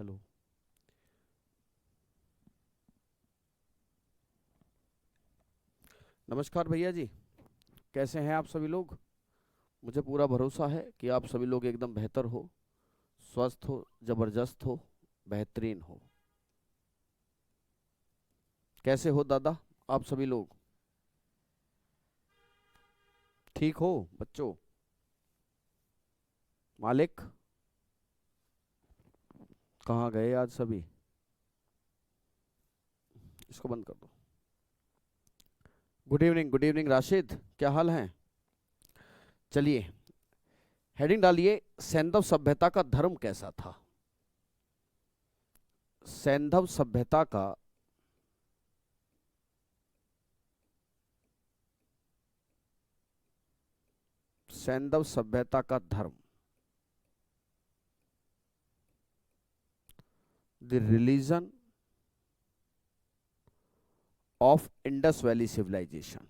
Hello. नमस्कार भैया जी, कैसे हैं आप सभी लोग? मुझे पूरा भरोसा है कि आप सभी लोग एकदम बेहतर हो, स्वस्थ हो, जबरदस्त हो, बेहतरीन हो। कैसे हो दादा, आप सभी लोग ठीक हो? बच्चों, मालिक, कहाँ गए आज सभी? इसको बंद कर दो। गुड इवनिंग राशिद, क्या हाल है? चलिए, हेडिंग डालिए, सैंधव सभ्यता का धर्म कैसा था? सैंधव सभ्यता का सैंधव सभ्यता का धर्म, the religion of Indus valley civilisation.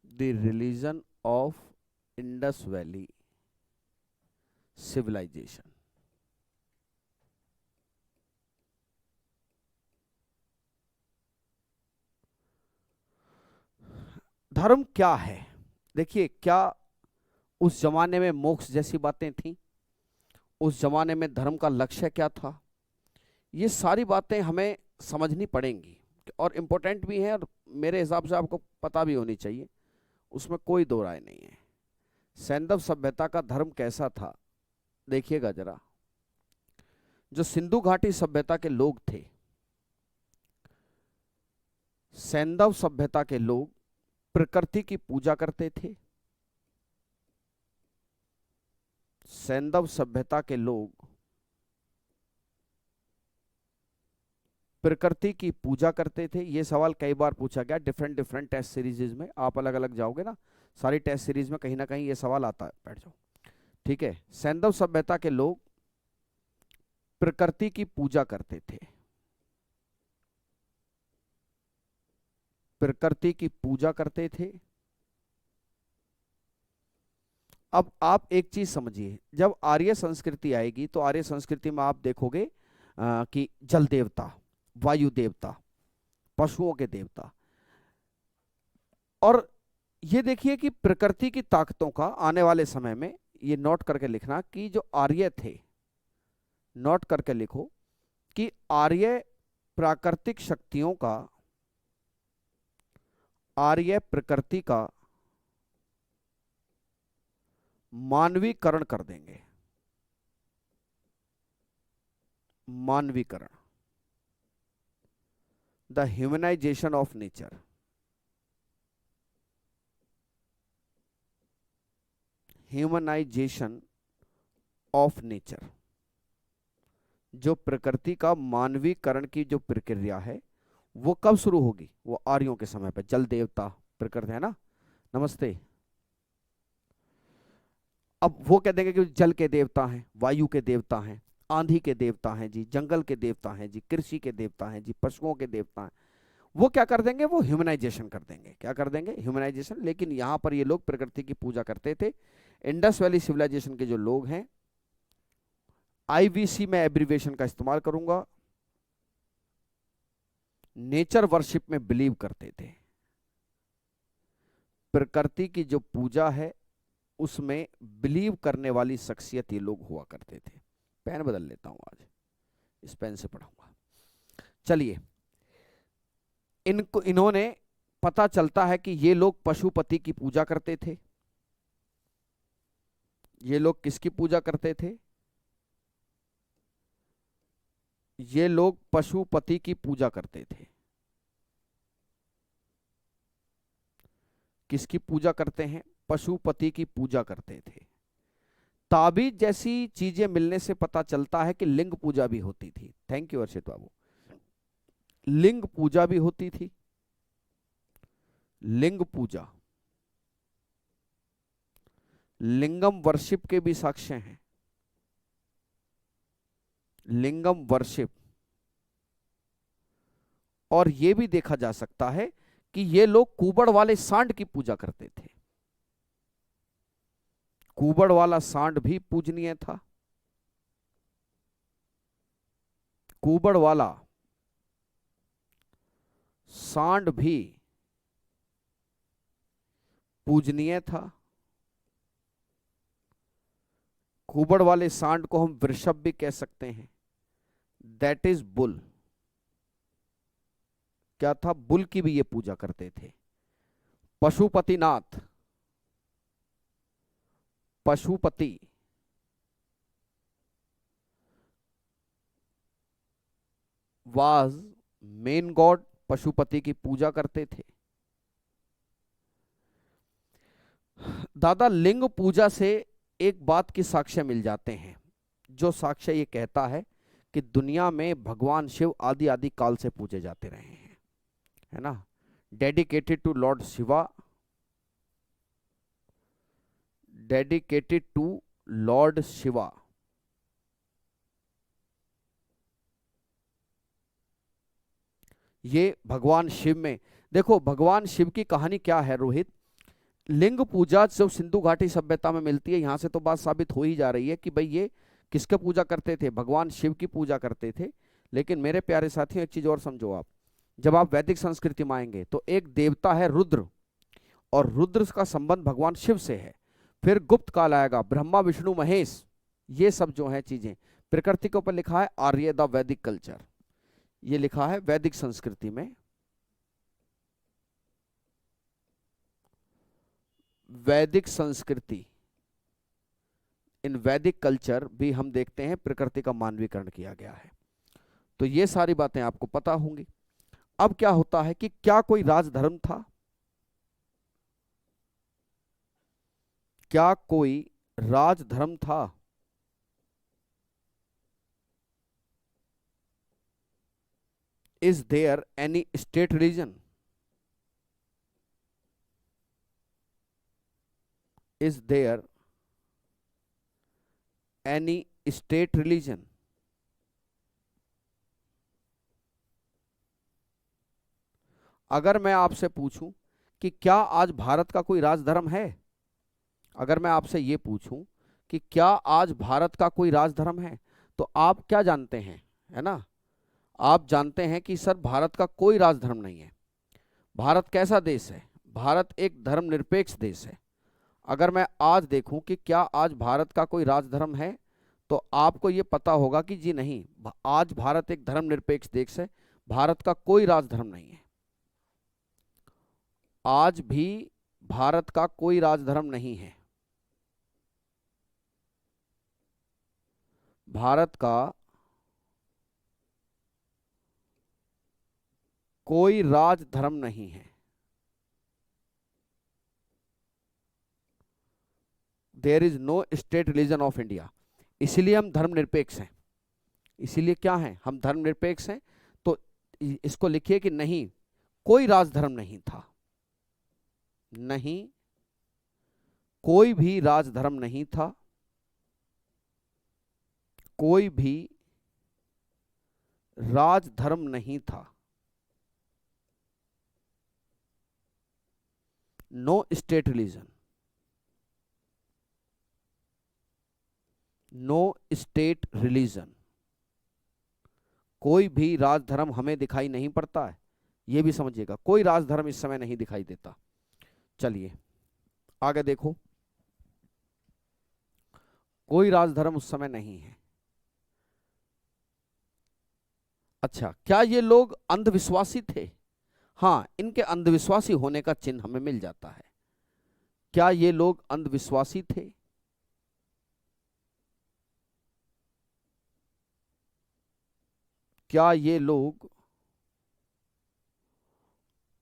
The religion of Indus valley civilisation. धर्म क्या है? देखिए, क्या उस जमाने में मोक्ष जैसी बातें थी? उस जमाने में धर्म का लक्ष्य क्या था? ये सारी बातें हमें समझनी पड़ेंगी और इम्पोर्टेंट भी हैं, और मेरे हिसाब से आपको पता भी होनी चाहिए, उसमें कोई दो राय नहीं है। सैंधव सभ्यता का धर्म कैसा था? देखिएगा जरा, जो सिंधु घाटी सभ्यता के लोग थे, सैंधव सभ्यता के लोग प्रकृति की पूजा करते थे। सैंधव सभ्यता के लोग प्रकृति की पूजा करते थे। ये सवाल कई बार पूछा गया डिफरेंट डिफरेंट टेस्ट सीरीज में, आप अलग अलग जाओगे ना, सारी टेस्ट सीरीज में कहीं ना कहीं ये सवाल आता है, बैठ जाओ। ठीक है, सैंधव सभ्यता के लोग प्रकृति की पूजा करते थे। प्रकृति की पूजा करते थे। अब आप एक चीज समझिए, जब आर्य संस्कृति आएगी तो आर्य संस्कृति में आप देखोगे कि जल देवता, वायु देवता, पशुओं के देवता, और ये देखिए कि प्रकृति की ताकतों का आने वाले समय में, ये नोट करके लिखना कि जो आर्य थे, नोट करके लिखो कि आर्य प्राकृतिक शक्तियों का, आर्य प्रकृति का मानवीकरण कर देंगे। मानवीकरण, the humanization of nature. Humanization of nature, जो प्रकृति का मानवीकरण की जो प्रक्रिया है वो कब शुरू होगी? वो आर्यों के समय पे। जल देवता प्रकृति है ना, नमस्ते। अब वो कह देंगे कि जल के देवता हैं, वायु के देवता हैं, आंधी के देवता हैं जी, जंगल के देवता हैं जी, कृषि के देवता हैं जी, पशुओं के देवता हैं। वो क्या कर देंगे? वो ह्यूमनाइजेशन कर देंगे। क्या कर देंगे? ह्यूमनाइजेशन। लेकिन यहां पर ये लोग प्रकृति की पूजा करते थे। इंडस वैली सिविलाइजेशन के जो लोग हैं, आईवीसी में एब्रीवेशन का इस्तेमाल करूंगा, नेचर वर्शिप में बिलीव करते थे। प्रकृति की जो पूजा है उसमें बिलीव करने वाली शख्सियत ये लोग हुआ करते थे। पेन बदल लेता हूं, आज इस पेन से पढ़ूंगा। चलिए, इन्होंने, पता चलता है कि ये लोग पशुपति की पूजा करते थे। ये लोग किसकी पूजा करते थे? ये लोग पशुपति की पूजा करते थे। किसकी पूजा करते हैं? पशुपति की पूजा करते थे। ताबीज जैसी चीजें मिलने से पता चलता है कि लिंग पूजा भी होती थी। थैंक यू अर्षित बाबू। लिंग पूजा भी होती थी। लिंग पूजा, लिंगम वर्शिप के भी साक्ष्य हैं। लिंगम वर्शिप, और यह भी देखा जा सकता है कि ये लोग कुबड़ वाले सांड की पूजा करते थे। कुबड़ वाला सांड भी पूजनीय था? कुबड़ वाला सांड भी पूजनीय था? कुबड़ वाले सांड को हम वृषभ भी कह सकते हैं, दैट इज बुल। क्या था? बुल की भी ये पूजा करते थे। Pashupatinath, Pashupati was main God, Pashupati की पूजा करते थे। दादा लिंग पूजा से एक बात की साक्ष्य मिल जाते हैं, जो साक्ष्य ये कहता है कि दुनिया में भगवान शिव आदि आदि काल से पूजे जाते रहे हैं, है ना। Dedicated to lord Shiva, dedicated to lord Shiva. ये भगवान शिव में देखो, भगवान शिव की कहानी क्या है रोहित। लिंग पूजा जब सिंधु घाटी सभ्यता में मिलती है, यहां से तो बात साबित हो ही जा रही है कि भाई ये किसके पूजा करते थे? भगवान शिव की पूजा करते थे। लेकिन मेरे प्यारे साथियों, एक चीज और समझो आप, जब आप वैदिक संस्कृति में आएंगे तो एक देवता है रुद्र, और रुद्र का संबंध भगवान शिव से है। फिर गुप्त काल आएगा, ब्रह्मा विष्णु महेश, ये सब जो है चीजें प्रकृति के ऊपर लिखा है आर्य द वैदिक कल्चर, ये लिखा है वैदिक संस्कृति में। वैदिक संस्कृति, इन वैदिक कल्चर भी हम देखते हैं प्रकृति का मानवीकरण किया गया है। तो ये सारी बातें आपको पता होंगी। अब क्या होता है कि क्या कोई राजधर्म था? क्या कोई राजधर्म था? Is there any state religion? Is there any state religion? अगर मैं आपसे पूछूं कि क्या आज भारत का कोई राजधर्म है, अगर मैं आपसे ये पूछूं कि क्या आज भारत का कोई राजधर्म है, तो आप क्या जानते हैं, है ना, आप जानते हैं कि सर भारत का कोई राजधर्म नहीं है। भारत कैसा देश है? भारत एक धर्मनिरपेक्ष देश है। अगर मैं आज देखूं कि क्या आज भारत का कोई राजधर्म है, तो आपको ये पता होगा कि जी नहीं, आज भारत एक धर्मनिरपेक्ष देश है, भारत का कोई राजधर्म नहीं है। आज भी भारत का कोई राजधर्म नहीं है। भारत का कोई राजधर्म नहीं है। There is no state religion of India. इसीलिए हम धर्मनिरपेक्ष हैं। इसीलिए क्या हैं? हम धर्मनिरपेक्ष हैं। तो इसको लिखिए कि नहीं, कोई राजधर्म नहीं था। नहीं, कोई भी राजधर्म नहीं था। कोई भी राजधर्म नहीं था। No state religion. No state religion. कोई भी राजधर्म हमें दिखाई नहीं पड़ता है, यह भी समझिएगा, कोई राजधर्म इस समय नहीं दिखाई देता। चलिए आगे देखो, कोई राजधर्म उस समय नहीं है। अच्छा, क्या ये लोग अंधविश्वासी थे? हाँ, इनके अंधविश्वासी होने का चिन्ह हमें मिल जाता है। क्या ये लोग अंधविश्वासी थे? क्या ये लोग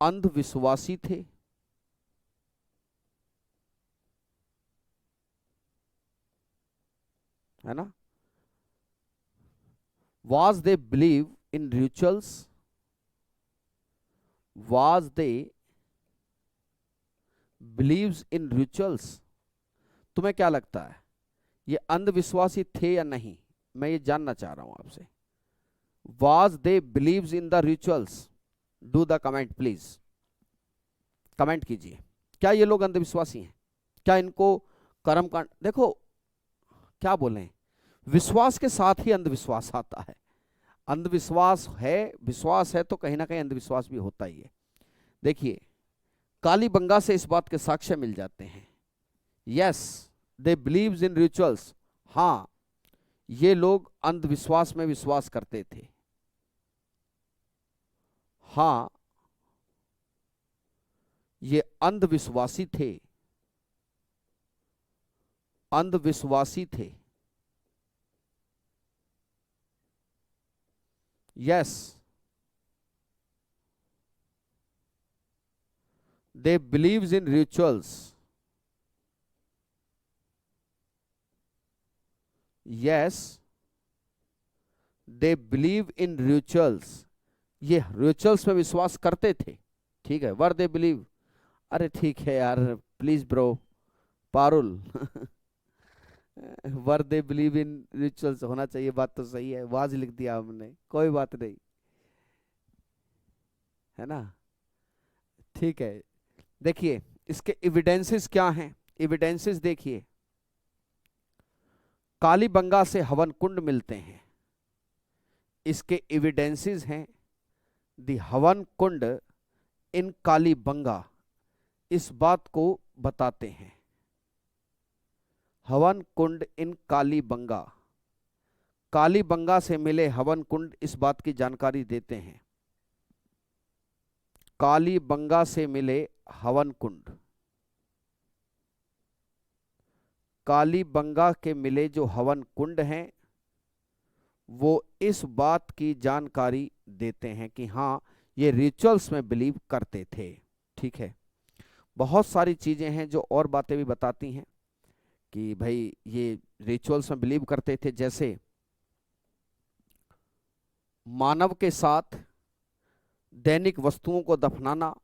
अंधविश्वासी थे? है ना? Was they believe in rituals? Was they believes in rituals? तुम्हें क्या लगता है, ये अंधविश्वासी थे या नहीं? मैं ये जानना चाह रहा हूं आपसे। Was they believes in the rituals? Do the comment please. Comment कीजिए, क्या ये लोग अंधविश्वासी हैं? क्या इनको कर्म कांड, देखो क्या बोलें, विश्वास के साथ ही अंधविश्वास आता है। अंधविश्वास है, विश्वास है तो कहीं ना कहीं अंधविश्वास भी होता ही है। देखिए कालीबंगा से इस बात के साक्ष्य मिल जाते हैं। Yes, they believes in rituals. हाँ, ये लोग अंधविश्वास में विश्वास करते थे। हाँ, ये अंधविश्वासी थे, अंधविश्वासी थे। Yes, they believes in rituals. Yes, they believe in rituals. ये रिचुअल्स में विश्वास करते थे। ठीक है, वर दे बिलीव, अरे ठीक है यार, please bro, Parul were they believe in rituals होना चाहिए, बात तो सही है, वाज लिख दिया हमने, कोई बात नहीं, है ना। ठीक है, देखिए इसके एविडेंसेस क्या हैं। एविडेंसेस देखिए, कालीबंगा से हवन कुंड मिलते हैं, इसके एविडेंसेस हैं। दी हवन कुंड इन कालीबंगा इस बात को बताते हैं। हवन कुंड इन कालीबंगा, कालीबंगा से मिले हवन कुंड इस बात की जानकारी देते हैं। कालीबंगा से मिले हवन कुंड, कालीबंगा के मिले जो हवन कुंड हैं वो इस बात की जानकारी देते हैं कि हाँ ये रिचुअल्स में बिलीव करते थे। ठीक है, बहुत सारी चीजें हैं जो और बातें भी बताती हैं कि भाई ये रिचुअल्स में बिलीव करते थे। जैसे मानव के साथ दैनिक वस्तुओं को दफनाना,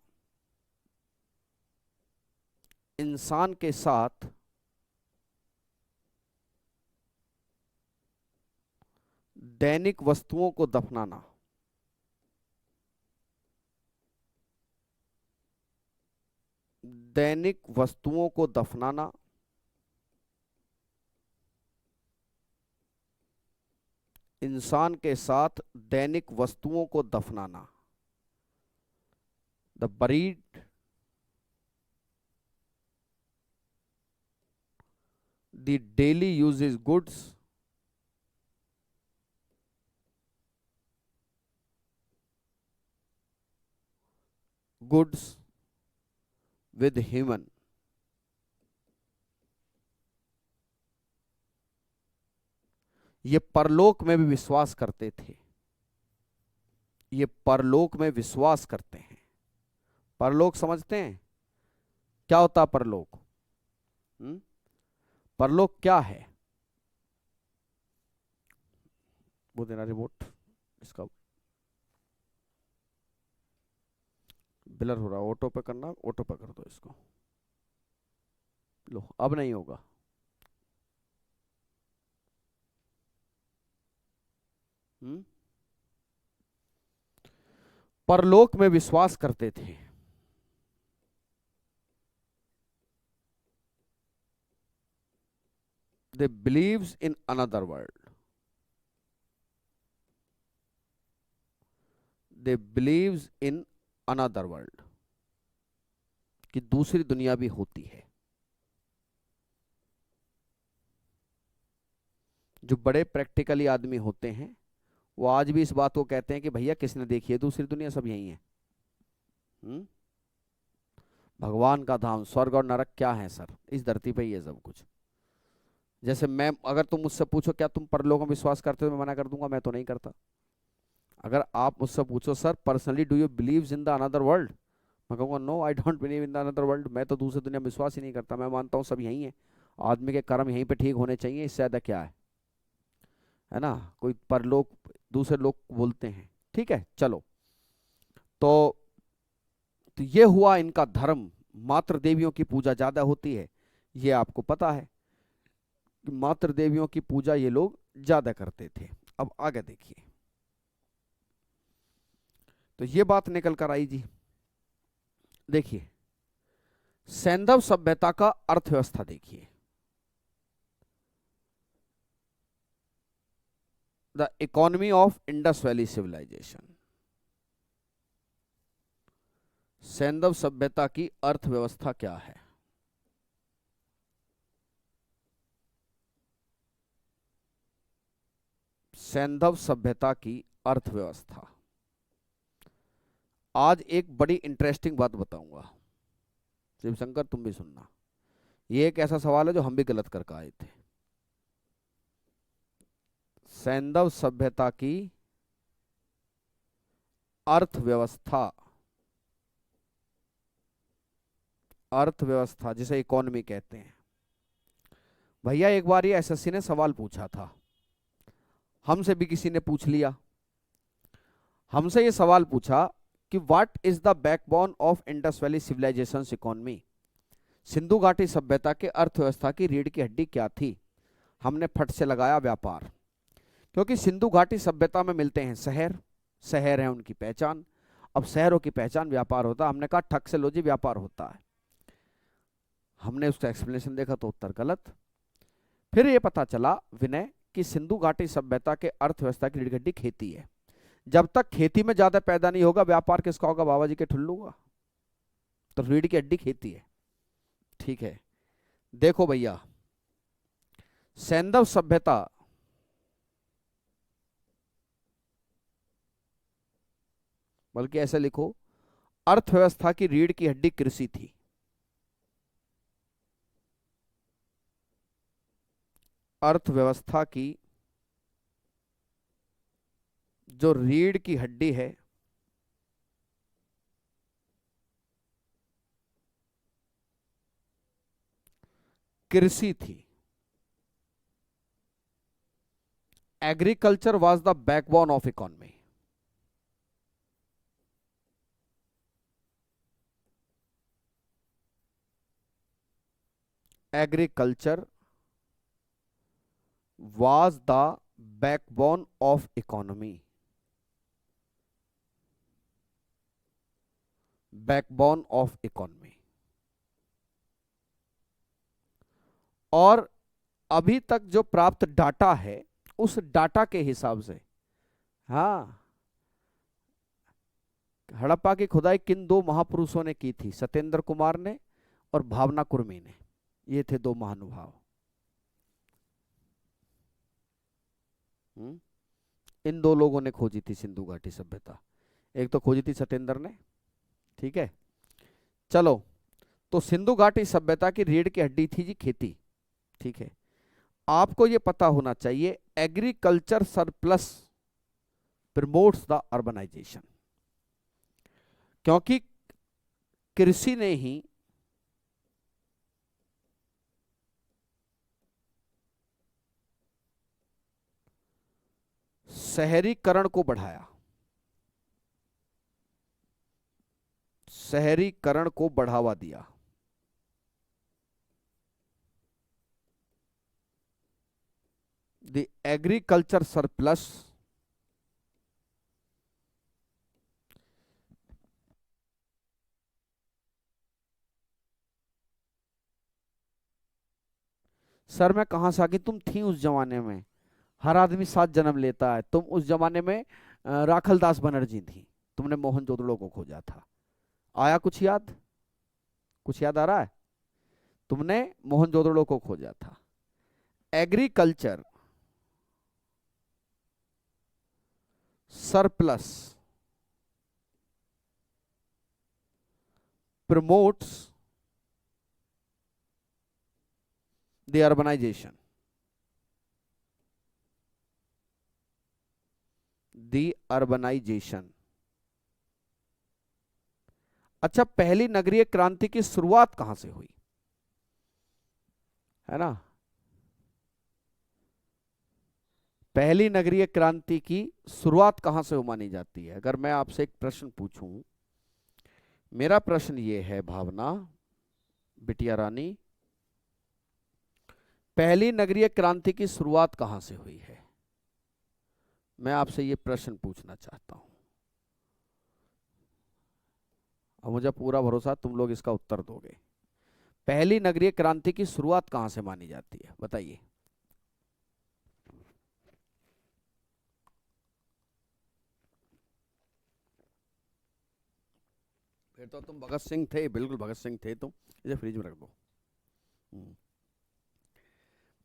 इंसान के साथ दैनिक वस्तुओं को दफनाना, दैनिक वस्तुओं को दफनाना, इंसान के साथ दैनिक वस्तुओं को दफनाना, the buried, the daily uses goods, goods with human. ये परलोक में भी विश्वास करते थे, ये परलोक में विश्वास करते हैं। परलोक समझते हैं क्या होता है परलोक? परलोक क्या है? वो देना रिमोट, इसका ब्लर हो रहा, ऑटो पे करना, ऑटो पे कर दो इसको। लो अब नहीं होगा। परलोक में विश्वास करते थे। They believes in another world. They believes in another world, कि दूसरी दुनिया भी होती है। जो बड़े प्रैक्टिकली आदमी होते हैं वो आज भी इस बात को कहते हैं कि भैया किसने देखी है दूसरी दुनिया, सब यही है। भगवान का धाम, स्वर्ग और नरक क्या है सर? इस धरती पे ही है सब कुछ। जैसे मैं, अगर तुम मुझसे पूछो क्या तुम परलोक में विश्वास करते हो, मैं मना कर दूंगा, मैं तो नहीं करता। अगर आप मुझसे पूछो sir personally do you believe in the another world, मैं कहूँगा no I don't believe in the another world, मैं तो दूसरी दुनिया में विश्वास ही नहीं करता, मैं मानता हूँ सब यही है, आदमी के कर्म यहीं पे ठीक होने चाहिए, इससे ज़्यादा क्या है ना। कोई परलोक दूसरे लोग बोलते हैं। ठीक है, चलो तो ये हुआ इनका धर्म। मातृ देवियों की पूजा ज्यादा होती है, ये आपको पता है कि मातृ देवियों की पूजा ये लोग ज्यादा करते थे। अब आगे देखिए, तो ये बात निकल कर आई जी। देखिए सैंधव सभ्यता का अर्थव्यवस्था देखिए, the economy of Indus valley civilization, सैंधव सभ्यता की अर्थव्यवस्था क्या है? सैंधव सभ्यता की अर्थव्यवस्था। आज एक बड़ी इंटरेस्टिंग बात बताऊंगा, शिवशंकर तुम भी सुनना। ये एक ऐसा सवाल है जो हम भी गलत करके आए थे। सैंधव सभ्यता की अर्थव्यवस्था, अर्थव्यवस्था जिसे इकोनॉमी कहते हैं। भैया एक बार ये एसएससी ने सवाल पूछा था, हमसे भी किसी ने पूछ लिया। हमसे ये सवाल पूछा कि what is the backbone of Indus valley civilisation economy, Sindhu घाटी सभ्यता के अर्थव्यवस्था की रीढ़ की हड्डी क्या थी? हमने फट से लगाया व्यापार, क्योंकि सिंधु घाटी सभ्यता में मिलते हैं शहर, शहर है उनकी पहचान। अब शहरों की पहचान व्यापार होता, हमने कहा ठक से लो जी व्यापार होता है। हमने उसका एक्सप्लेनेशन देखा तो उत्तर गलत। फिर ये पता चला विनय कि सिंधु घाटी सभ्यता के अर्थव्यवस्था की रीढ़ की हड्डी खेती है। जब तक खेती में ज्यादा पैदा नहीं होगा व्यापार किसका होगा? बाबा जी के ठुल्लू का। तो रीढ़ की हड्डी खेती है। ठीक है, देखो भैया, सैंधव सभ्यता बल्कि ऐसे लिखो, अर्थव्यवस्था की रीढ़ की हड्डी कृषि थी। अर्थव्यवस्था की जो रीढ़ की हड्डी है कृषि थी। Agriculture was the backbone of economy. Agriculture was the backbone of economy, backbone of economy। और अभी तक जो प्राप्त डाटा है उस डाटा के हिसाब से, हाँ, हड़प्पा की खुदाई किन दो महापुरुषों ने की थी? सत्येंद्र कुमार ने और भावना कुर्मी ने। ये थे दो महानुभाव। इन दो लोगों ने खोजी थी सिंधु घाटी सभ्यता। एक तो खोजी थी सत्येंद्र ने, ठीक है। चलो, तो सिंधु घाटी सभ्यता की रीढ़ की हड्डी थी जी खेती, ठीक है। आपको ये पता होना चाहिए agriculture surplus promotes the urbanisation, क्योंकि कृषि ने ही शहरीकरण को बढ़ाया, शहरीकरण को बढ़ावा दिया। द एग्रीकल्चर सरप्लस सर मैं कहां से आ गई? तुम थी उस जमाने में, हर आदमी 7 जन्म लेता है। तुम उस जमाने में राखलदास बनर्जी थी, तुमने मोहनजोदड़ो को खोजा था। आया कुछ याद? कुछ याद आ रहा है? तुमने मोहनजोदड़ो को खोजा था। Agriculture surplus promotes the urbanisation, the urbanisation. अच्छा, पहली नगरीय क्रांति की शुरुआत कहां से हुई, है ना? पहली नगरीय क्रांति की शुरुआत कहां से मानी जाती है? अगर मैं आपसे एक प्रश्न पूछूं, मेरा प्रश्न ये है भावना बिटिया रानी, पहली नगरीय क्रांति की शुरुआत कहां से हुई है? मैं आपसे ये प्रश्न पूछना चाहता हूं और मुझे पूरा भरोसा तुम लोग इसका उत्तर दोगे। पहली नगरीय क्रांति की शुरुआत कहां से मानी जाती है, बताइए। फिर तो तुम भगत सिंह थे, बिल्कुल भगत सिंह थे तुम। इसे फ्रिज में रख दो।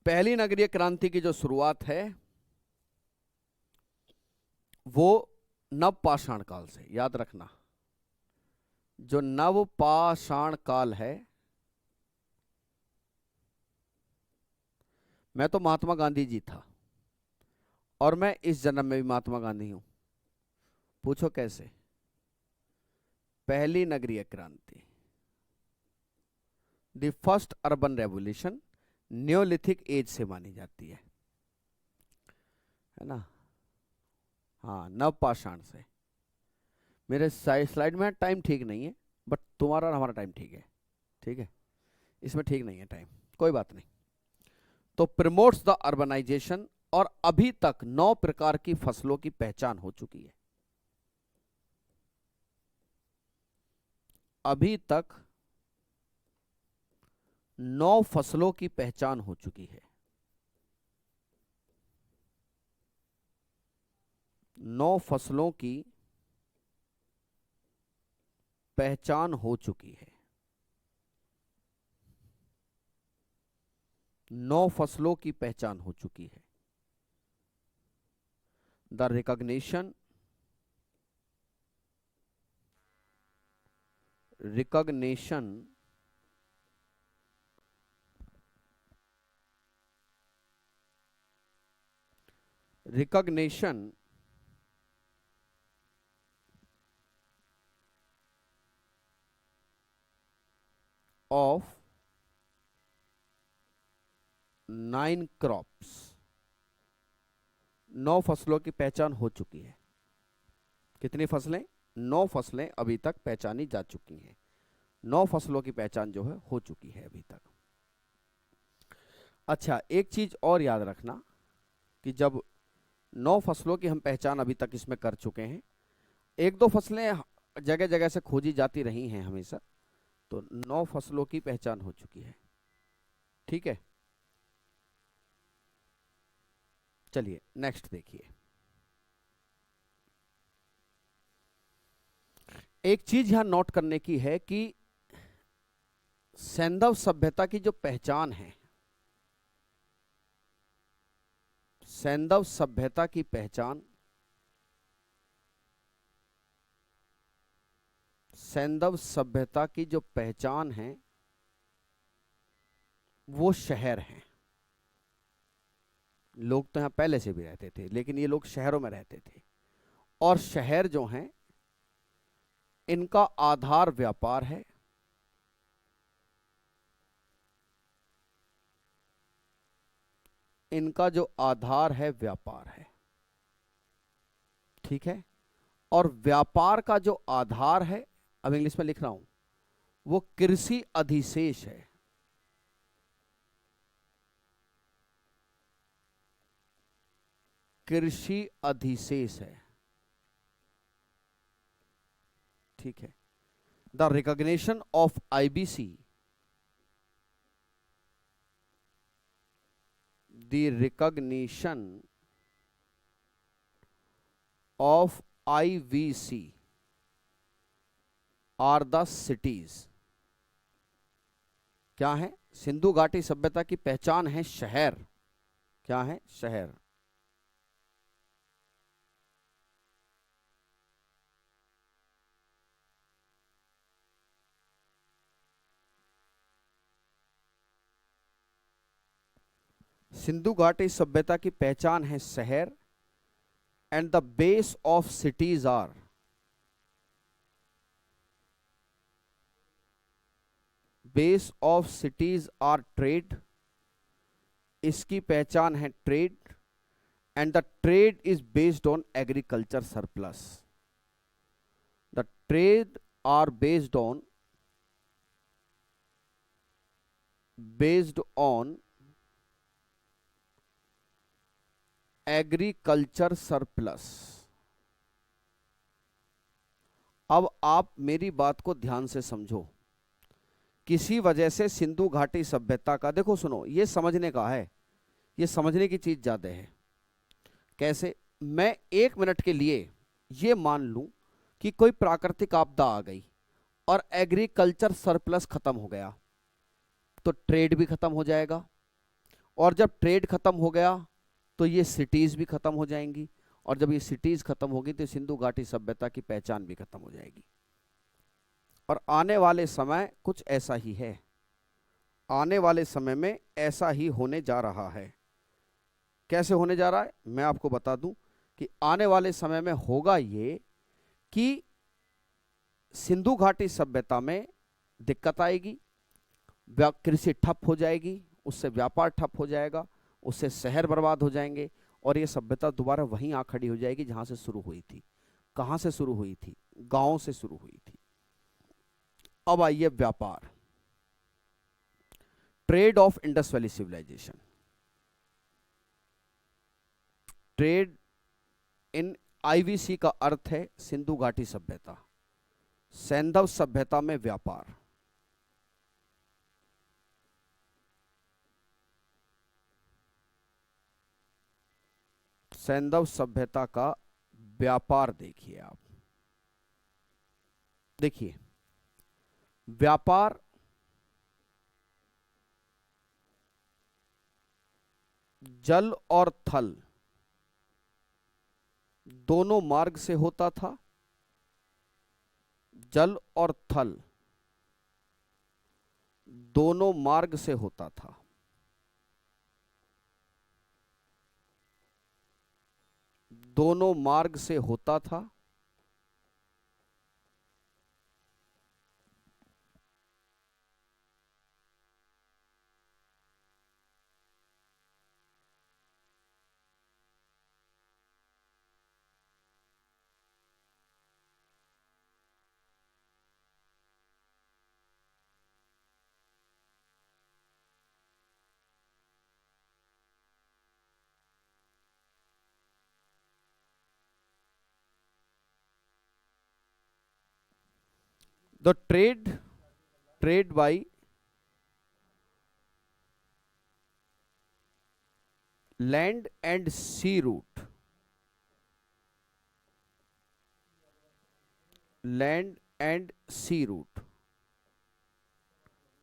पहली नगरीय क्रांति की जो शुरुआत है वो नवपाषाण काल से, याद रखना। जो नवपाषाण काल है, मैं तो महात्मा गांधी जी था और मैं इस जन्म में भी महात्मा गांधी हूं। पूछो कैसे? पहली नगरीय क्रांति, the first urban revolution, neolithic age से मानी जाती है ना? हाँ, नवपाषाण से। मेरे स्लाइड में टाइम ठीक नहीं है, बट तुम्हारा और हमारा टाइम ठीक है। ठीक है, इसमें ठीक नहीं है टाइम, कोई बात नहीं। तो प्रमोट्स द अर्बनाइजेशन, और अभी तक 9 प्रकार की फसलों की पहचान हो चुकी है। अभी तक 9 फसलों की पहचान हो चुकी है। 9 फसलों की पहचान हो चुकी है। 9 फसलों की पहचान हो चुकी है। The recognition of 9 crops. 9 फसलों की पहचान हो चुकी है। कितनी फसलें? 9 फसलें अभी तक पहचानी जा चुकी हैं। 9 फसलों की पहचान जो है हो चुकी है अभी तक। अच्छा, एक चीज और याद रखना कि जब 9 फसलों की हम पहचान अभी तक इसमें कर चुके हैं, 1-2 फसलें जगह जगह से खोजी जाती रही हैं हमेशा, तो 9 फसलों की पहचान हो चुकी है। ठीक है, चलिए नेक्स्ट देखिए। एक चीज यहां नोट करने की है कि सैंधव सभ्यता की जो पहचान है, सैंधव सभ्यता की पहचान, सैंधव सभ्यता की जो पहचान है वो शहर हैं। लोग तो यहां पहले से भी रहते थे, लेकिन ये लोग शहरों में रहते थे, और शहर जो हैं इनका आधार व्यापार है। इनका जो आधार है व्यापार है। ठीक है, और व्यापार का जो आधार है, अब इंग्लिश में लिख रहा हूं, वो कृषि अधिशेष है। कृषि अधिशेष है। ठीक है, the recognition of IBC, the recognition of IVC are the cities. क्या है? सिंधु घाटी सभ्यता की पहचान है शहर। क्या है? शहर। सिंधु घाटी सभ्यता की पहचान है शहर, and the base of cities are, base of cities are trade. इसकी पहचान है trade, and the trade is based on agriculture surplus. The trade are based on agriculture surplus. अब आप मेरी बात को ध्यान से समझो। किसी वजह से सिंधु घाटी सभ्यता का, देखो सुनो, ये समझने का है, ये समझने की चीज ज्यादा है। कैसे? मैं 1 मिनट के लिए ये मान लूं कि कोई प्राकृतिक आपदा आ गई और एग्रीकल्चर सरप्लस खत्म हो गया तो ट्रेड भी खत्म हो जाएगा, और जब ट्रेड खत्म हो गया तो ये सिटीज भी खत्म हो जाएंगी, और जब ये सिटीज खत्म होगी तो सिंधु घाटी सभ्यता की पहचान भी खत्म हो जाएगी। और आने वाले समय कुछ ऐसा ही है, आने वाले समय में ऐसा ही होने जा रहा है। कैसे होने जा रहा है मैं आपको बता दूं कि आने वाले समय में होगा ये कि सिंधु घाटी सभ्यता में दिक्कत आएगी, कृषि ठप हो जाएगी, उससे व्यापार ठप हो जाएगा, उससे शहर बर्बाद हो जाएंगे, और ये सभ्यता दोबारा वहीं आ खड़ी हो जाएगी जहां से शुरू हुई थी। कहां से शुरू हुई थी? गांव से शुरू हुई थी। अब आइए व्यापार, trade of Indus valley civilisation. Trade in IVC का अर्थ है सिंधु घाटी सभ्यता, सैंधव सभ्यता में व्यापार। सैंधव सभ्यता का व्यापार देखिए आप, देखिए व्यापार जल और थल दोनों मार्ग से होता था, जल और थल दोनों मार्ग से होता था। दोनों मार्ग से होता था। The trade by land and sea route, land and sea route,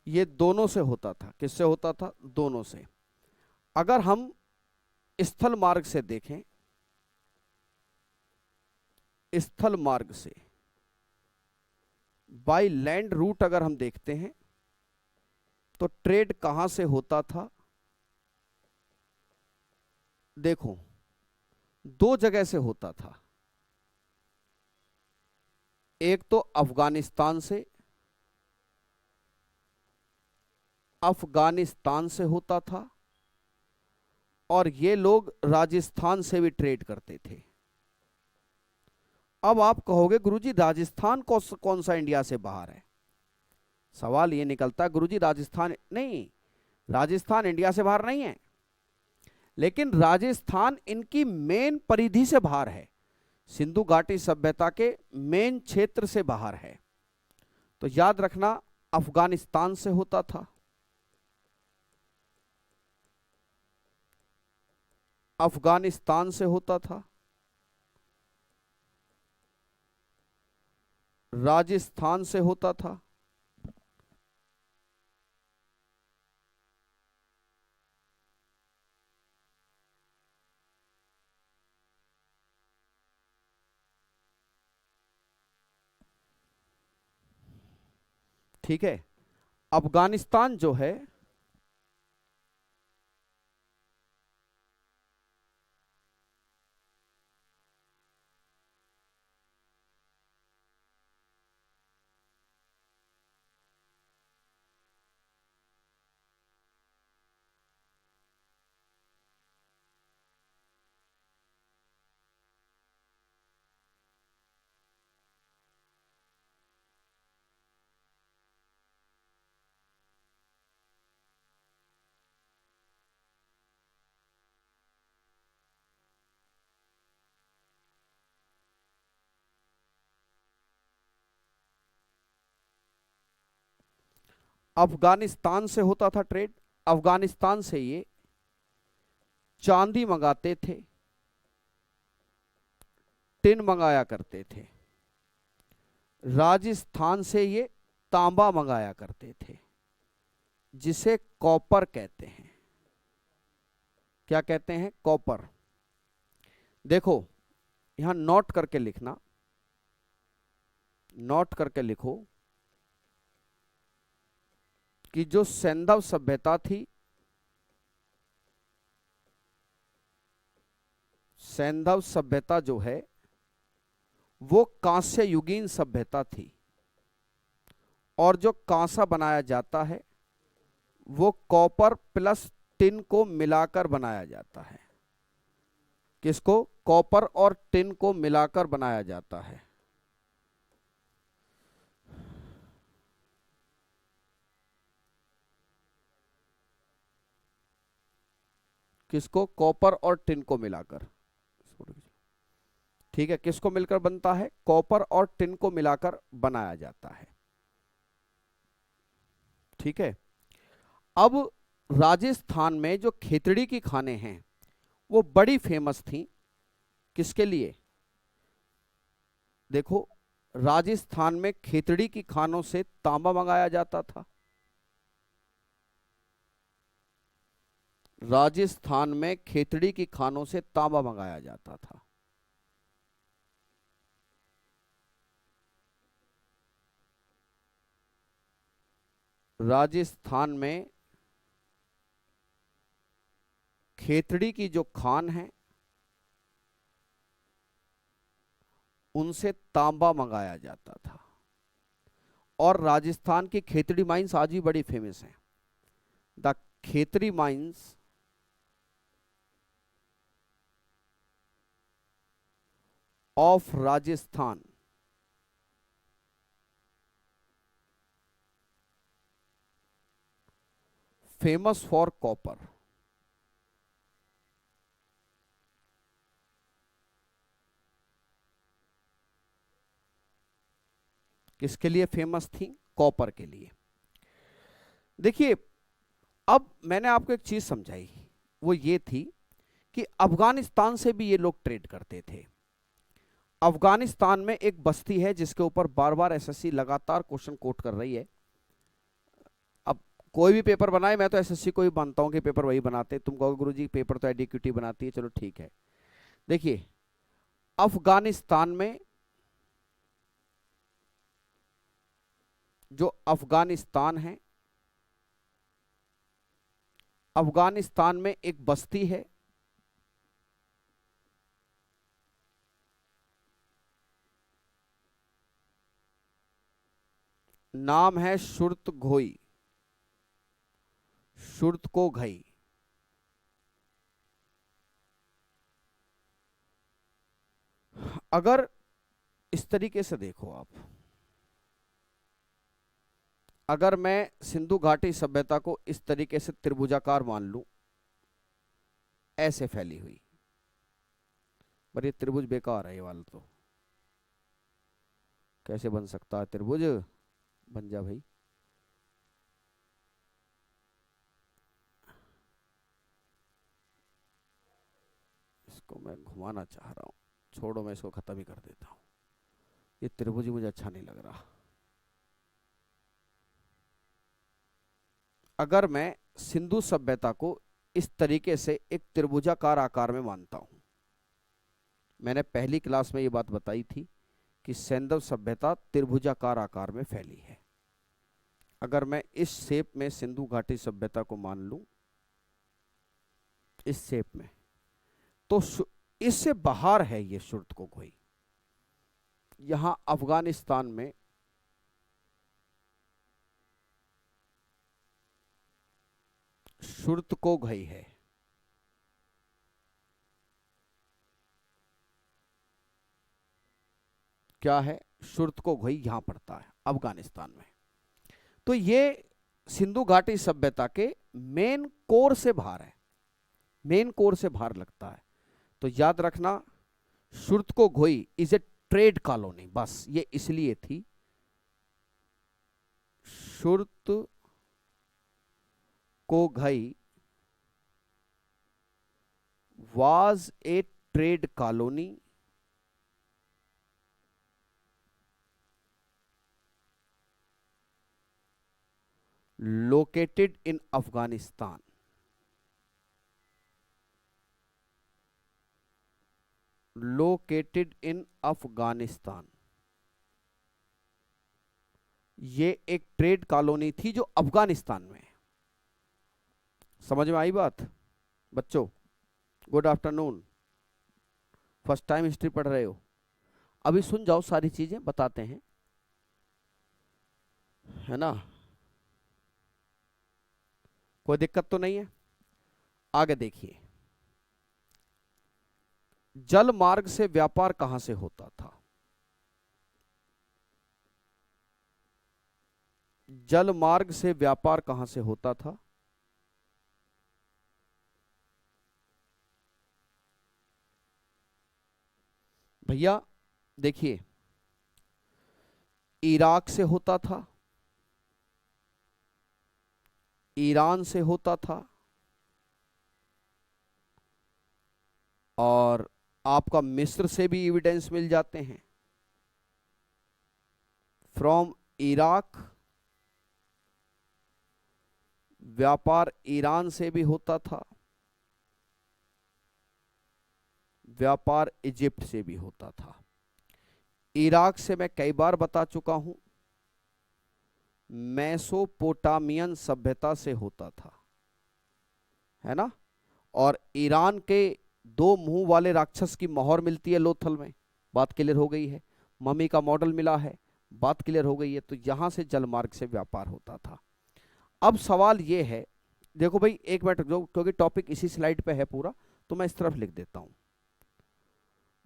ये दोनों से होता था। किससे होता था? दोनों से। अगर हम स्थल मार्ग से देखें, स्थल मार्ग से बाय लैंड रूट अगर हम देखते हैं तो ट्रेड कहां से होता था? देखो, दो जगह से होता था। एक तो अफगानिस्तान से, अफगानिस्तान से होता था, और ये लोग राजस्थान से भी ट्रेड करते थे। अब आप कहोगे गुरुजी राजस्थान कौन सा इंडिया से बाहर है? सवाल ये निकलता है गुरुजी राजस्थान नहीं, राजस्थान इंडिया से बाहर नहीं है, लेकिन राजस्थान इनकी मेन परिधि से बाहर है, सिंधु घाटी सभ्यता के मेन क्षेत्र से बाहर है। तो याद रखना अफगानिस्तान से होता था, अफगानिस्तान से होता था, राजस्थान से होता था, ठीक है। अफगानिस्तान जो है अफगानिस्तान से होता था ट्रेड। अफगानिस्तान से ये चांदी मंगाते थे, टिन मंगाया करते थे। राजस्थान से ये तांबा मंगाया करते थे, जिसे कॉपर कहते हैं। क्या कहते हैं? कॉपर। देखो यहां नोट करके लिखना, नोट करके लिखो कि जो सैंधव सभ्यता थी, सैंधव सभ्यता जो है वो कांस्य युगीन सभ्यता थी, और जो कांसा बनाया जाता है वो कॉपर प्लस टिन को मिलाकर बनाया जाता है। किसको? कॉपर और टिन को मिलाकर बनाया जाता है। किसको? कॉपर और टिन को मिलाकर। ठीक है, किसको मिलकर बनता है? कॉपर और टिन को मिलाकर बनाया जाता है। ठीक है। अब राजस्थान में जो खेतड़ी की खाने हैं वो बड़ी फेमस थी। किसके लिए? देखो, राजस्थान में खेतड़ी की खानों से तांबा मंगाया जाता था। राजस्थान में खेतड़ी की खानों से तांबा मंगाया जाता था। राजस्थान में खेतड़ी की जो खान है उनसे तांबा मंगाया जाता था। और राजस्थान की खेतड़ी माइंस आज भी बड़ी फेमस हैं। The Khetri mines of Rajasthan famous for copper. किसके लिए फेमस थी? कॉपर के लिए। देखिए, अब मैंने आपको एक चीज समझाई, वो ये थी कि अफगानिस्तान से भी ये लोग ट्रेड करते थे। अफगानिस्तान में एक बस्ती है जिसके ऊपर बार बार एसएससी लगातार क्वेश्चन कोट कर रही है। अब कोई भी पेपर बनाए, मैं तो एसएससी को ही मानता हूं कि पेपर वही बनाते हैं। तुम कहोगे गुरुजी पेपर तो एडीक्यूटी बनाती है, चलो ठीक है। देखिए, अफगानिस्तान में, जो अफगानिस्तान है, अफगानिस्तान में एक बस्ती है, नाम है शुर्तघोई, शुर्तकोघई। अगर इस तरीके से देखो आप, अगर मैं सिंधु घाटी सभ्यता को इस तरीके से त्रिभुजाकार मान लूं, ऐसे फैली हुई, पर ये त्रिभुज बेकार है, ये वाला तो कैसे बन सकता है त्रिभुज? बन जा भाई। इसको मैं घुमाना चाह रहा हूं, छोड़ो, मैं इसको खत्म ही कर देता हूं। ये त्रिभुज मुझे अच्छा नहीं लग रहा। अगर मैं सिंधु सभ्यता को इस तरीके से एक त्रिभुजाकार आकार में मानता हूं, मैंने पहली क्लास में ये बात बताई थी कि सैंधव सभ्यता त्रिभुजाकार आकार में फैली है। अगर मैं इस शेप में सिंधु घाटी सभ्यता को मान लूं, इस शेप में, तो इससे बाहर है ये शुर्तकोघई। यहां अफगानिस्तान में शुर्तकोघई है। क्या है? शुर्तकोघई यहां पड़ता है अफगानिस्तान में। तो ये सिंधु घाटी सभ्यता के मेन कोर से बाहर है, मेन कोर से बाहर लगता है। तो याद रखना, शुर्तकोघई इज ए ट्रेड कॉलोनी, बस ये इसलिए थी। शुर्तकोघई was a trade colony located in Afghanistan. Located in Afghanistan. ये एक ट्रेड कॉलोनी थी जो अफगानिस्तान में है। समझ में आई बात बच्चों? Good afternoon, first time history पढ़ रहे हो? अभी सुन जाओ, सारी चीजें बताते हैं, है ना? कोई दिक्कत तो नहीं है? आगे देखिए, जल मार्ग से व्यापार कहां से होता था? जल मार्ग से व्यापार कहां से होता था? भैया देखिए, इराक से होता था, ईरान से होता था, और आपका मिस्र से भी एविडेंस मिल जाते हैं। फ्रॉम इराक व्यापार ईरान से भी होता था, व्यापार इजिप्ट से भी होता था। इराक से मैं कई बार बता चुका हूं, मेसोपोटामियन सभ्यता से होता था, है ना? और ईरान के दो मुंह वाले राक्षस की मोहर मिलती है लोथल में, बात क्लियर हो गई है। मम्मी का मॉडल मिला है, बात क्लियर हो गई है। तो यहां से जलमार्ग से व्यापार होता था। अब सवाल यह है, देखो भाई एक मिनट, जो क्योंकि टॉपिक इसी स्लाइड पे है पूरा, तो मैं इस तरफ लिख देता हूं।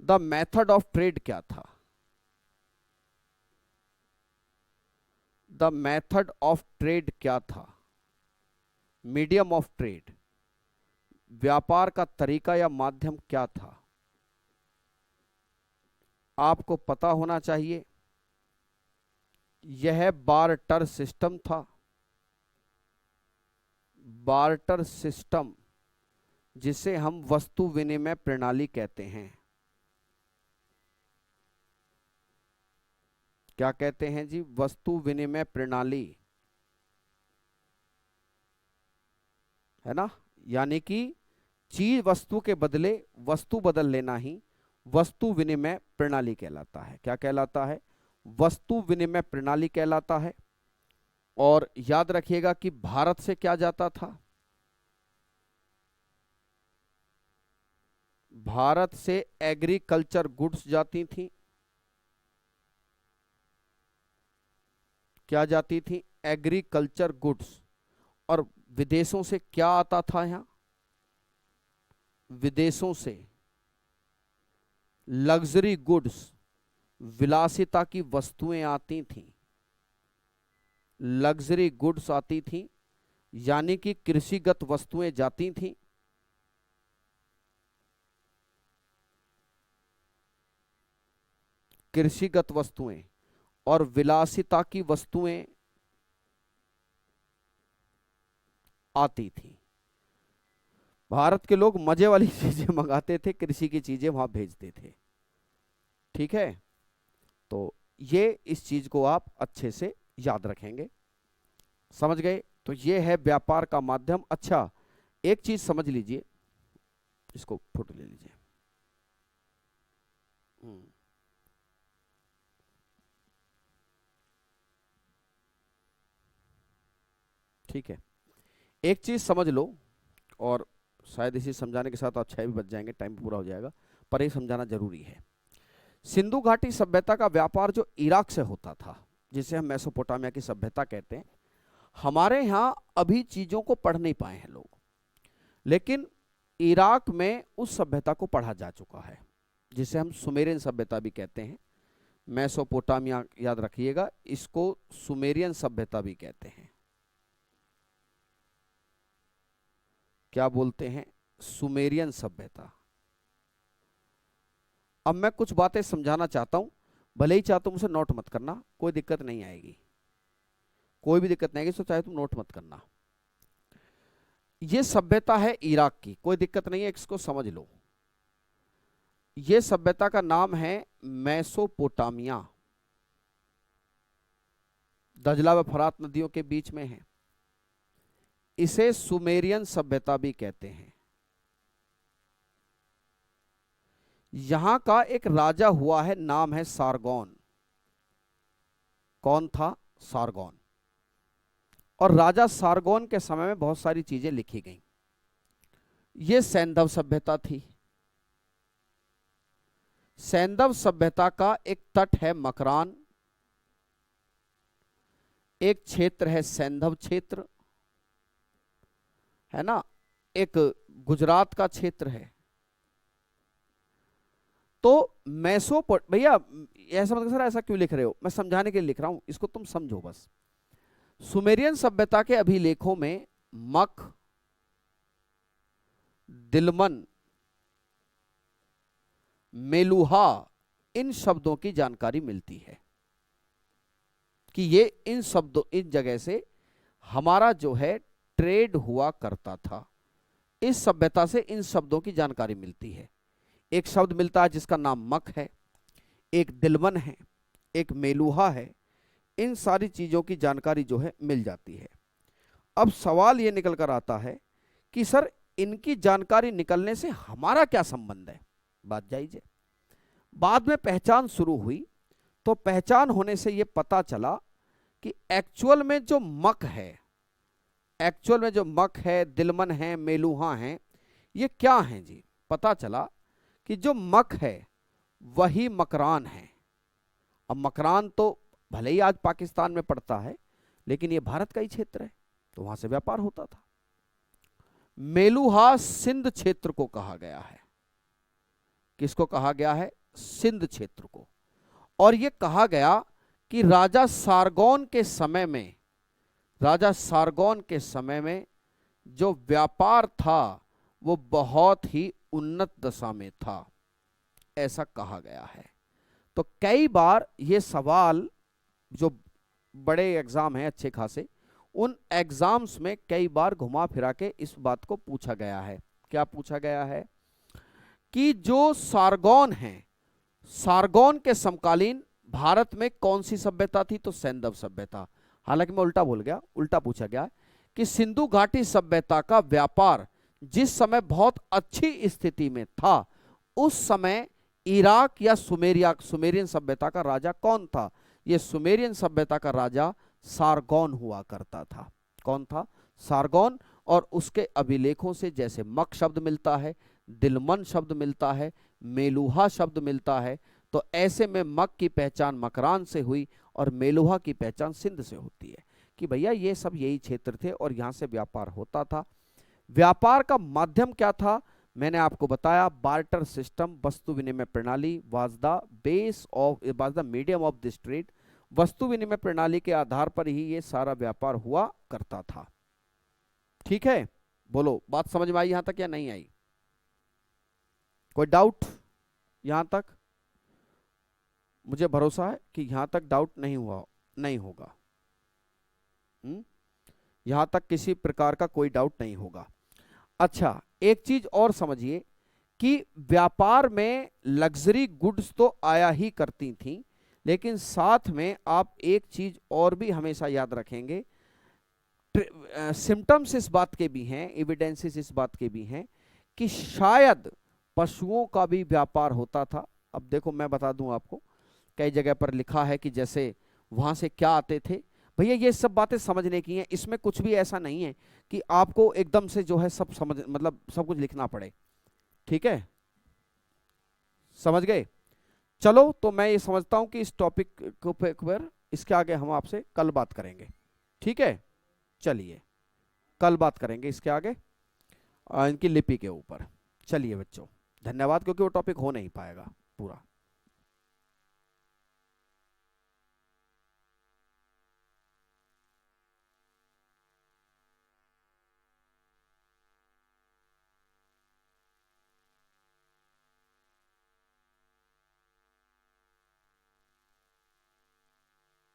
द मेथड ऑफ ट्रेड क्या था? द मेथड ऑफ ट्रेड क्या था? मीडियम ऑफ ट्रेड, व्यापार का तरीका या माध्यम क्या था? आपको पता होना चाहिए। यह बार्टर सिस्टम था। बार्टर सिस्टम, जिसे हम वस्तु विनिमय प्रणाली कहते हैं। क्या कहते हैं जी? वस्तु विनिमय प्रणाली, है ना? यानी कि चीज वस्तु के बदले वस्तु बदल लेना ही वस्तु विनिमय प्रणाली कहलाता है। क्या कहलाता है? वस्तु विनिमय प्रणाली कहलाता है। और याद रखिएगा कि भारत से क्या जाता था? भारत से एग्रीकल्चर गुड्स जाती थी। क्या जाती थी? Agriculture goods. और विदेशों से क्या आता था? यहां विदेशों से लग्जरी गुड्स, विलासिता की वस्तुएं आती थीं। लग्जरी गुड्स आती थीं, यानी कि कृषिगत वस्तुएं जाती थीं। कृषिगत वस्तुएं और विलासिता की वस्तुएं आती थी। भारत के लोग मजे वाली चीजें मंगाते थे, कृषि की चीजें वहां भेजते थे। ठीक है, तो ये इस चीज को आप अच्छे से याद रखेंगे। समझ गए? तो ये है व्यापार का माध्यम। अच्छा, एक चीज समझ लीजिए, इसको फोटो ले लीजिए। ठीक है, एक चीज समझ लो, और शायद इसी समझाने के साथ आप 6 भी बच जाएंगे, टाइम पूरा हो जाएगा, पर ये समझाना जरूरी है। सिंधु घाटी सभ्यता का व्यापार जो इराक से होता था, जिसे हम मेसोपोटामिया की सभ्यता कहते हैं, हमारे यहाँ अभी चीजों को पढ़ नहीं पाए हैं लोग, लेकिन इराक में उस सभ्यता को पढ़ा जा चुका है, जिसे हम सुमेरियन सभ्यता भी कहते हैं। मेसोपोटामिया याद रखिएगा, इसको सुमेरियन सभ्यता भी कहते हैं। क्या बोलते हैं? सुमेरियन सभ्यता। अब मैं कुछ बातें समझाना चाहता हूं, भले ही चाहे तुम उसे नोट मत करना, कोई दिक्कत नहीं आएगी, कोई भी दिक्कत नहीं आएगी, तो चाहे तुम नोट मत करना। ये सभ्यता है इराक की, कोई दिक्कत नहीं है, इसको समझ लो। ये सभ्यता का नाम है मेसोपोटामिया। दजला व फरात नदियों के बीच में है। इसे सुमेरियन सभ्यता भी कहते हैं। यहां का एक राजा हुआ है, नाम है सारगोन। कौन था? सारगोन। और राजा सारगोन के समय में बहुत सारी चीजें लिखी गई। यह सैंधव सभ्यता थी। सैंधव सभ्यता का एक तट है मकरान, एक क्षेत्र है सैंधव क्षेत्र, है ना, एक गुजरात का क्षेत्र है। तो भैया ऐसा मतलब सर ऐसा क्यों लिख रहे हो, मैं समझाने के लिए लिख रहा हूं, इसको तुम समझो बस। सुमेरियन सभ्यता के अभिलेखों में मक, दिलमन, मेलुहा, इन शब्दों की जानकारी मिलती है कि ये इन शब्दों, इन जगह से हमारा जो है ट्रेड हुआ करता था। इस सभ्यता से इन शब्दों की जानकारी मिलती है। एक शब्द मिलता है जिसका नाम मक है, एक दिलमन है, एक मेलुहा है। इन सारी चीजों की जानकारी जो है मिल जाती है। अब सवाल ये निकल कर आता है कि सर इनकी जानकारी निकलने से हमारा क्या संबंध है? बात जायज है। बाद में पहचान शुरू हुई तो पहचान होने से यह पता चला कि एक्चुअल में जो मक है, एक्चुअल में जो मक है, दिलमन है, मेलुहा है, ये क्या हैं जी? पता चला कि जो मक है वही मकरान है। अब मकरान तो भले ही आज पाकिस्तान में पड़ता है, लेकिन ये भारत का ही क्षेत्र है, तो वहां से व्यापार होता था। मेलुहा सिंध क्षेत्र को कहा गया है। किसको कहा गया है? सिंध क्षेत्र को। और यह कहा गया कि राजा सारगोन के समय में, राजा सारगोन के समय में जो व्यापार था वो बहुत ही उन्नत दशा में था, ऐसा कहा गया है। तो कई बार ये सवाल, जो बड़े एग्जाम हैं अच्छे खासे, उन एग्जाम्स में कई बार घुमा फिरा के इस बात को पूछा गया है। क्या पूछा गया है? कि जो सारगोन है, सारगोन के समकालीन भारत में कौन सी सभ्यता थी? तो सैंधव सभ्यता। हालांकि मैं उल्टा बोल गया, उल्टा पूछा गया कि सिंधु घाटी सभ्यता का व्यापार जिस समय बहुत अच्छी स्थिति में था, उस समय इराक या सुमेरियन सभ्यता का राजा कौन था? यह सुमेरियन सभ्यता का राजा सारगोन हुआ करता था। कौन था? सारगोन। और उसके अभिलेखों से जैसे मक शब्द मिलता है, दिलमन शब्द मिलता है, मेलुहा शब्द मिलता है, तो ऐसे में मक की पहचान मकरान से हुई और मेलुहा की पहचान सिंध से होती है कि भैया ये सब यही क्षेत्र थे और यहां से व्यापार होता था। व्यापार का माध्यम क्या था? मैंने आपको बताया, बार्टर सिस्टम, वस्तु विनिमय प्रणाली was the medium of this trade. वस्तु विनिमय प्रणाली के आधार पर ही ये सारा व्यापार हुआ करता था। ठीक है, बोलो बात समझ में आई यहां तक या नहीं आई? कोई डाउट यहां तक? मुझे भरोसा है कि यहां तक डाउट नहीं होगा। यहां तक किसी प्रकार का कोई डाउट नहीं होगा। अच्छा, एक चीज और समझिए कि व्यापार में लग्जरी गुड्स तो आया ही करती थी, लेकिन साथ में आप एक चीज और भी हमेशा याद रखेंगे। सिम्टम्स इस बात के भी हैं, एविडेंसेस इस बात के भी हैं कि शायद पशुओं का भी व्यापार होता था। अब देखो मैं बता दूं आपको, कई जगह पर लिखा है कि जैसे वहां से क्या आते थे। भैया ये सब बातें समझने की हैं, इसमें कुछ भी ऐसा नहीं है कि आपको एकदम से जो है सब समझ, मतलब सब कुछ लिखना पड़े। ठीक है, समझ गए? चलो, तो मैं ये समझता हूं कि इस टॉपिक पर इसके आगे हम आपसे कल बात करेंगे। ठीक है, चलिए कल बात करेंगे इसके आगे इनकी लिपि के ऊपर। चलिए बच्चों, धन्यवाद, क्योंकि वो टॉपिक हो नहीं पाएगा पूरा।